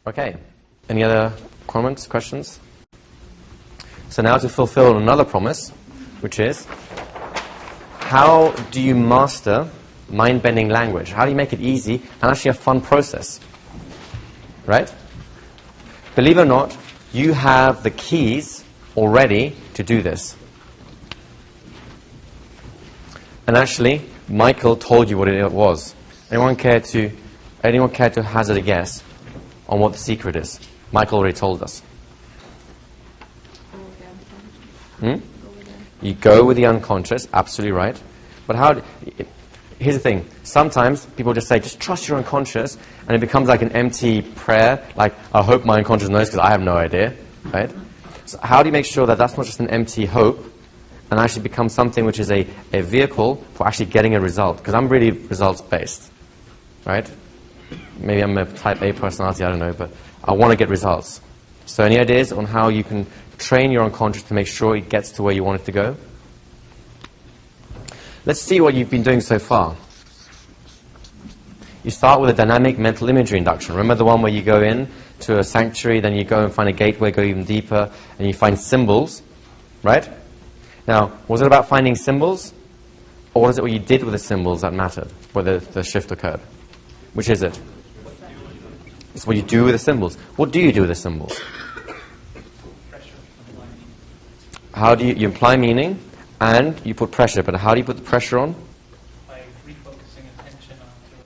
Okay. Any other comments, questions? So now to fulfill another promise, which is, how do you master mind-bending language? How do you make it easy and actually a fun process? Right? Believe it or not, you have the keys already to do this. And actually, Michael told you what it was. Anyone care to hazard a guess on what the secret is? Michael already told us. You go with the unconscious, absolutely right. But here's the thing. Sometimes people just say, just trust your unconscious, and it becomes like an empty prayer, like, I hope my unconscious knows because I have no idea, right? So how do you make sure that that's not just an empty hope, and actually become something which is a vehicle for actually getting a result? Because I'm really results-based, right? Maybe I'm a type A personality, I don't know, but I want to get results. So any ideas on how you can train your unconscious to make sure it gets to where you want it to go? Let's see what you've been doing so far. You start with a dynamic mental imagery induction. Remember the one where you go in to a sanctuary, then you go and find a gateway, go even deeper, and you find symbols, right? Now, was it about finding symbols? Or was it what you did with the symbols that mattered, where the shift occurred? Which is it? It's what you do with the symbols. What do you do with the symbols? How do you imply meaning and you put pressure, but how do you put the pressure on? By refocusing attention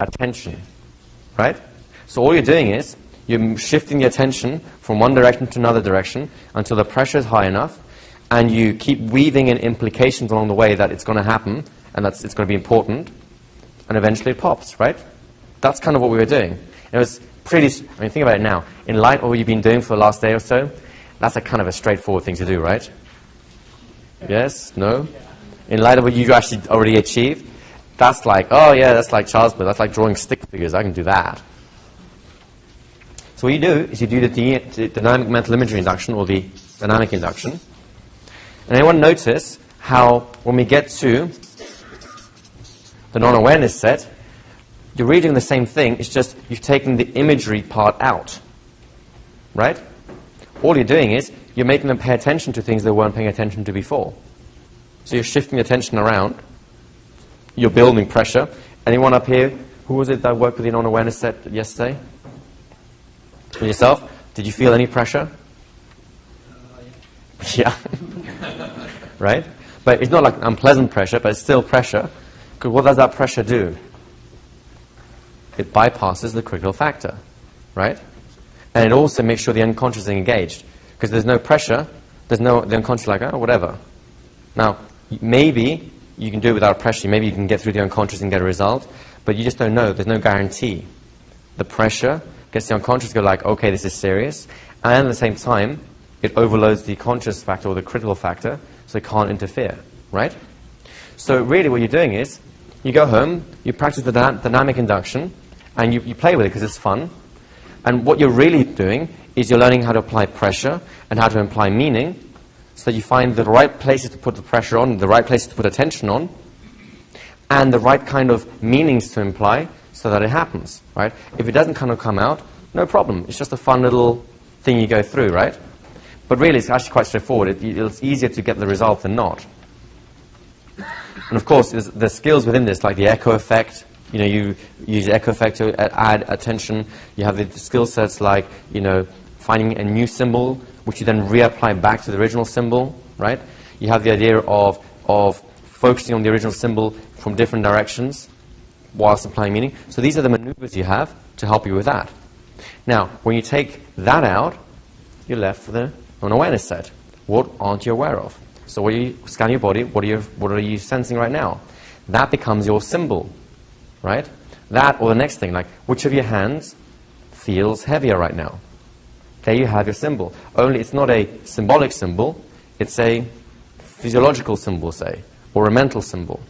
on attention, right? So all you're doing is you're shifting the attention from one direction to another direction until the pressure is high enough, and you keep weaving in implications along the way that it's going to happen and that it's going to be important, and eventually it pops, right? That's kind of what we were doing. It was pretty, think about it now. In light of what you've been doing for the last day or so, that's a kind of a straightforward thing to do, right? Yes? No? In light of what you actually already achieved, that's like, oh yeah, that's like child's play. That's like drawing stick figures. I can do that. So what you do is you do the dynamic mental imagery induction, or the dynamic induction. And anyone notice how when we get to the non-awareness set, you're reading the same thing, it's just you've taken the imagery part out. Right? All you're doing is you're making them pay attention to things they weren't paying attention to before. So you're shifting attention around. You're building pressure. Anyone up here, who was it that worked with the non-awareness set yesterday? For yourself? Did you feel any pressure? Yeah. Right? But it's not like unpleasant pressure, but it's still pressure. Because what does that pressure do? It bypasses the critical factor. Right? And it also makes sure the unconscious is engaged. Because there's no pressure, the unconscious is like, oh, whatever. Now, maybe you can do it without pressure. Maybe you can get through the unconscious and get a result, but you just don't know. There's no guarantee. The pressure gets the unconscious to go like, okay, this is serious. And at the same time, it overloads the conscious factor or the critical factor, so it can't interfere, right? So really what you're doing is, you go home, you practice the dynamic induction, and you play with it because it's fun. And what you're really doing is you're learning how to apply pressure and how to imply meaning, so that you find the right places to put the pressure on, the right places to put attention on, and the right kind of meanings to imply so that it happens, right? If it doesn't kind of come out, no problem. It's just a fun little thing you go through, right? But really, it's actually quite straightforward. It's easier to get the result than not. And of course, there's skills within this, like the echo effect. You know, you use the echo effect to add attention. You have the skill sets like, you know, finding a new symbol, which you then reapply back to the original symbol, right? You have the idea of focusing on the original symbol from different directions whilst applying meaning. So these are the maneuvers you have to help you with that. Now, when you take that out, you're left with an awareness set. What aren't you aware of? So when you scan your body, what are you sensing right now? That becomes your symbol, right? That or the next thing, like which of your hands feels heavier right now? There you have your symbol. Only it's not a symbolic symbol, it's a physiological symbol, say, or a mental symbol.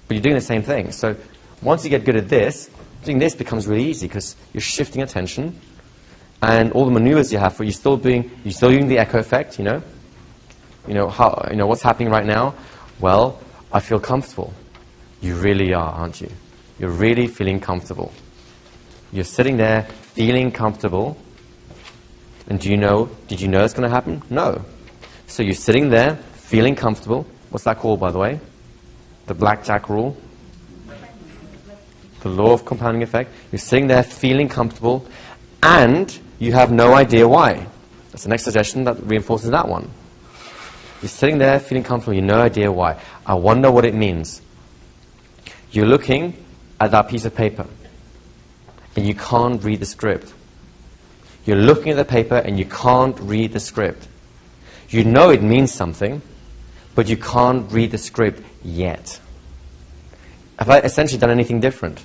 But you're doing the same thing. So once you get good at this, doing this becomes really easy because you're shifting attention, and all the maneuvers you have for you're still doing the echo effect, you know what's happening right now? Well, I feel comfortable. You really are, aren't you? You're really feeling comfortable. You're sitting there feeling comfortable, And did you know it's going to happen? No. So you're sitting there, feeling comfortable. What's that called, by the way? The blackjack rule? The law of compounding effect. You're sitting there, feeling comfortable, and you have no idea why. That's the next suggestion that reinforces that one. You're sitting there, feeling comfortable, you have no idea why. I wonder what it means. You're looking at that piece of paper, and you can't read the script. You're looking at the paper, and you can't read the script. You know it means something, but you can't read the script yet. Have I essentially done anything different?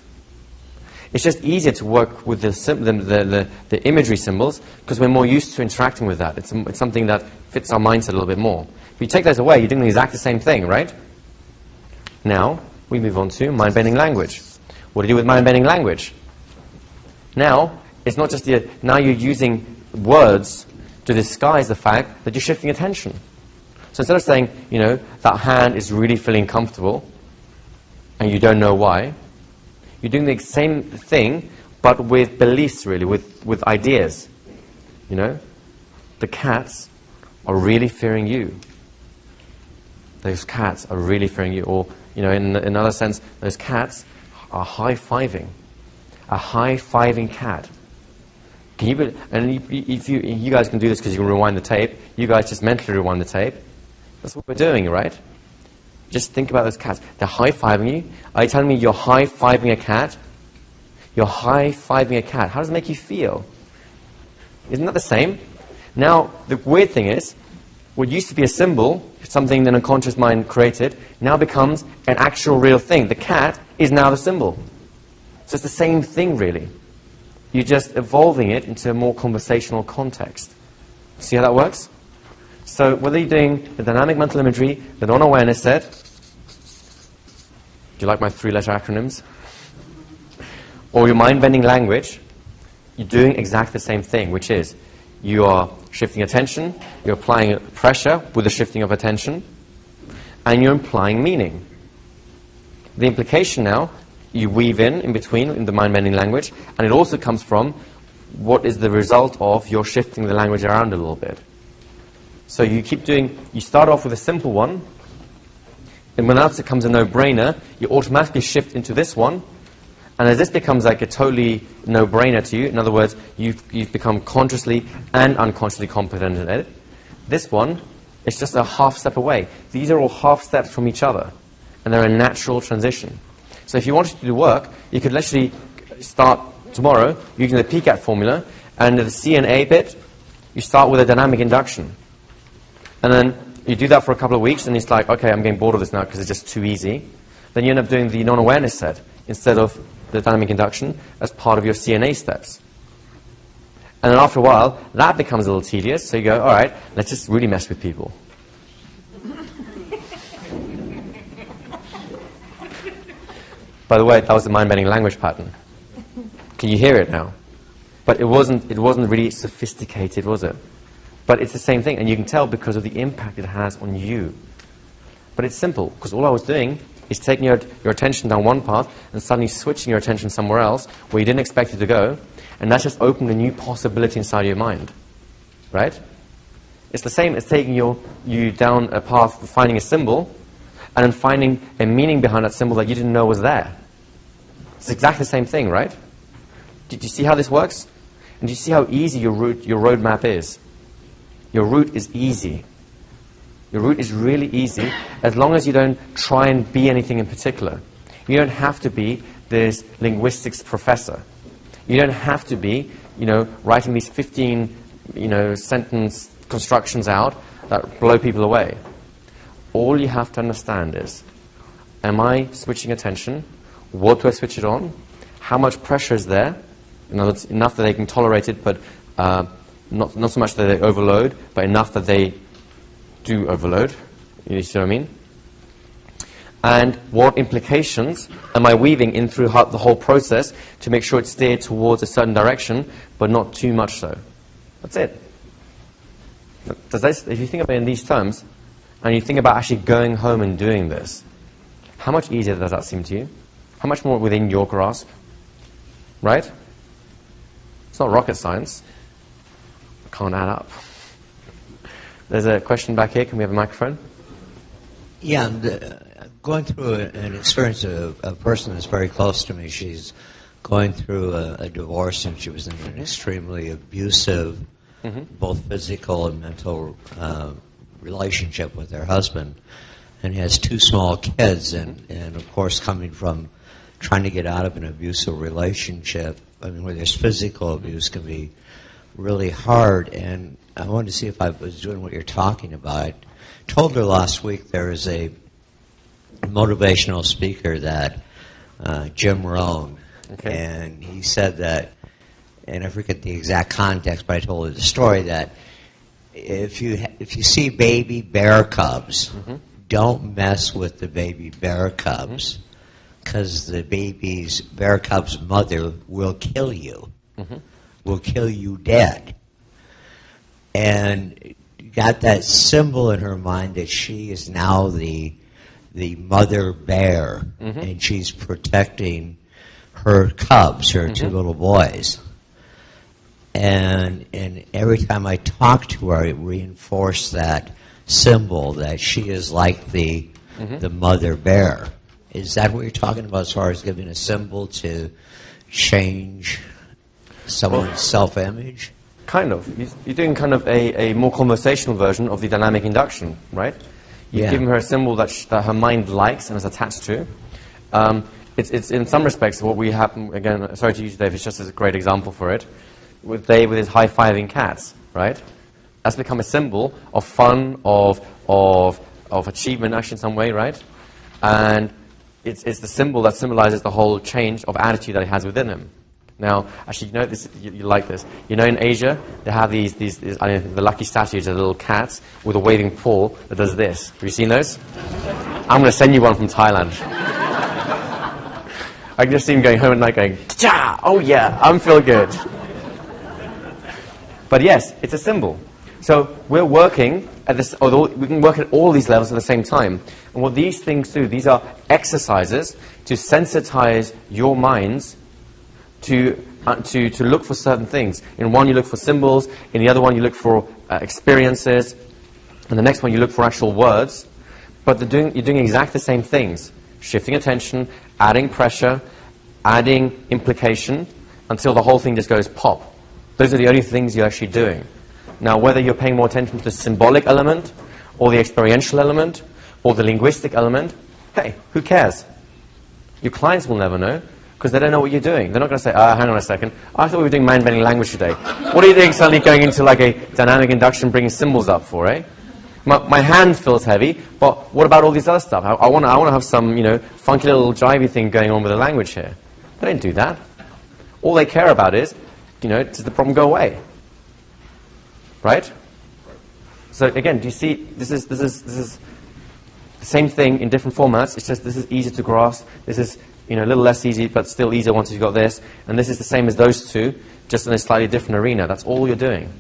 It's just easier to work with the imagery symbols because we're more used to interacting with that. It's something that fits our mindset a little bit more. If you take those away, you're doing the exact same thing, right? Now, we move on to mind-bending language. What do you do with mind-bending language? Now, it's not just now you're using words to disguise the fact that you're shifting attention. So instead of saying, that hand is really feeling comfortable, and you don't know why, you're doing the same thing, but with beliefs, really, with ideas. The cats are really fearing you. Those cats are really fearing you. Or, in another sense, those cats are high-fiving. A high-fiving cat. Can you? If you guys can do this because you can rewind the tape. You guys just mentally rewind the tape. That's what we're doing, right? Just think about those cats. They're high-fiving you. Are you telling me you're high-fiving a cat? You're high-fiving a cat. How does it make you feel? Isn't that the same? Now, the weird thing is, what used to be a symbol, something the unconscious mind created, now becomes an actual real thing. The cat is now the symbol. So it's the same thing, really. You're just evolving it into a more conversational context. See how that works? So whether you're doing the dynamic mental imagery, the non-awareness set, do you like my 3-letter acronyms? Or your mind-bending language, you're doing exactly the same thing, which is you are shifting attention, you're applying pressure with the shifting of attention, and you're implying meaning. The implication now, you weave in between in the mind-bending language, and it also comes from what is the result of your shifting the language around a little bit. So you start off with a simple one, and when else it becomes a no-brainer, you automatically shift into this one, and as this becomes like a totally no-brainer to you, in other words, you've become consciously and unconsciously competent in it, this one is just a half step away. These are all half steps from each other, and they're a natural transition. So if you wanted to do work, you could literally start tomorrow using the PCAT formula, and the C and A bit, you start with a dynamic induction. And then you do that for a couple of weeks, and it's like, okay, I'm getting bored of this now because it's just too easy. Then you end up doing the non-awareness set instead of the dynamic induction as part of your CNA steps. And then after a while, that becomes a little tedious, so you go, all right, let's just really mess with people. By the way, that was the mind-bending language pattern. Can you hear it now? But it wasn't really sophisticated, was it? But it's the same thing, and you can tell because of the impact it has on you. But it's simple, because all I was doing is taking your attention down one path and suddenly switching your attention somewhere else where you didn't expect it to go, and that's just opened a new possibility inside your mind. Right? It's the same as taking you down a path of finding a symbol and then finding a meaning behind that symbol that you didn't know was there. It's exactly the same thing, right? Did you see how this works? And do you see how easy your roadmap is? Your route is easy. Your route is really easy as long as you don't try and be anything in particular. You don't have to be this linguistics professor. You don't have to be, writing these 15, sentence constructions out that blow people away. All you have to understand is, am I switching attention? What do I switch it on? How much pressure is there? In other words, enough that they can tolerate it, but not so much that they overload, but enough that they do overload. You see what I mean? And what implications am I weaving in through the whole process to make sure it's steered towards a certain direction, but not too much so? That's it. If you think about it in these terms, and you think about actually going home and doing this, how much easier does that seem to you? How much more within your grasp? Right? It's not rocket science. can't add up. There's a question back here. Can we have a microphone? Yeah, I'm going through an experience of a person that's very close to me. She's going through a divorce, and she was in an extremely abusive, both physical and mental relationship with her husband, and has 2 small kids. And of course, coming from trying to get out of an abusive relationship, I mean, where there's physical abuse, can be really hard. And I wanted to see if I was doing what you're talking about. I told her last week there is a motivational speaker that Jim Rohn, and he said that, and I forget the exact context, but I told her the story that if you see baby bear cubs, don't mess with the baby bear cubs, because the baby's bear cub's mother will kill you, will kill you dead. And got that symbol in her mind that she is now the mother bear, and she's protecting her cubs, her 2 little boys. And every time I talk to her, I reinforce that symbol that she is like the mother bear. Is that what you're talking about as far as giving a symbol to change someone's self-image? Kind of. You're doing kind of a more conversational version of the dynamic induction, right? You've given her a symbol that her mind likes and is attached to. It's in some respects what we have, again, sorry to use Dave, it's just a great example for it, with Dave with his high-fiving cats, right? That's become a symbol of fun, of achievement, actually, in some way, right? And it's the symbol that symbolizes the whole change of attitude that he has within him. Now, actually, you know this. You like this. You know, in Asia, they have these I don't know, the lucky statues are little cats with a waving paw that does this. Have you seen those? I'm going to send you one from Thailand. I can just see him going home at night going, "Cha! Oh yeah, I'm feel good." But yes, it's a symbol. So we're working at this. Although we can work at all these levels at the same time. And what these things do, these are exercises to sensitize your minds to look for certain things. In one you look for symbols, in the other one you look for experiences, and the next one you look for actual words. But you're doing exactly the same things. Shifting attention, adding pressure, adding implication, until the whole thing just goes pop. Those are the only things you're actually doing. Now, whether you're paying more attention to the symbolic element, or the experiential element, or the linguistic element, hey, who cares? Your clients will never know, because they don't know what you're doing. They're not going to say, hang on a second, I thought we were doing mind-bending language today. What are you doing suddenly going into like a dynamic induction, bringing symbols up for, eh? My hand feels heavy, but what about all these other stuff? I want to have some, funky little jivey thing going on with the language here. They don't do that. All they care about is, does the problem go away? Right? So again, do you see, this is the same thing in different formats. It's just this is easy to grasp. This is a little less easy, but still easier once you've got this. And this is the same as those two, just in a slightly different arena. That's all you're doing.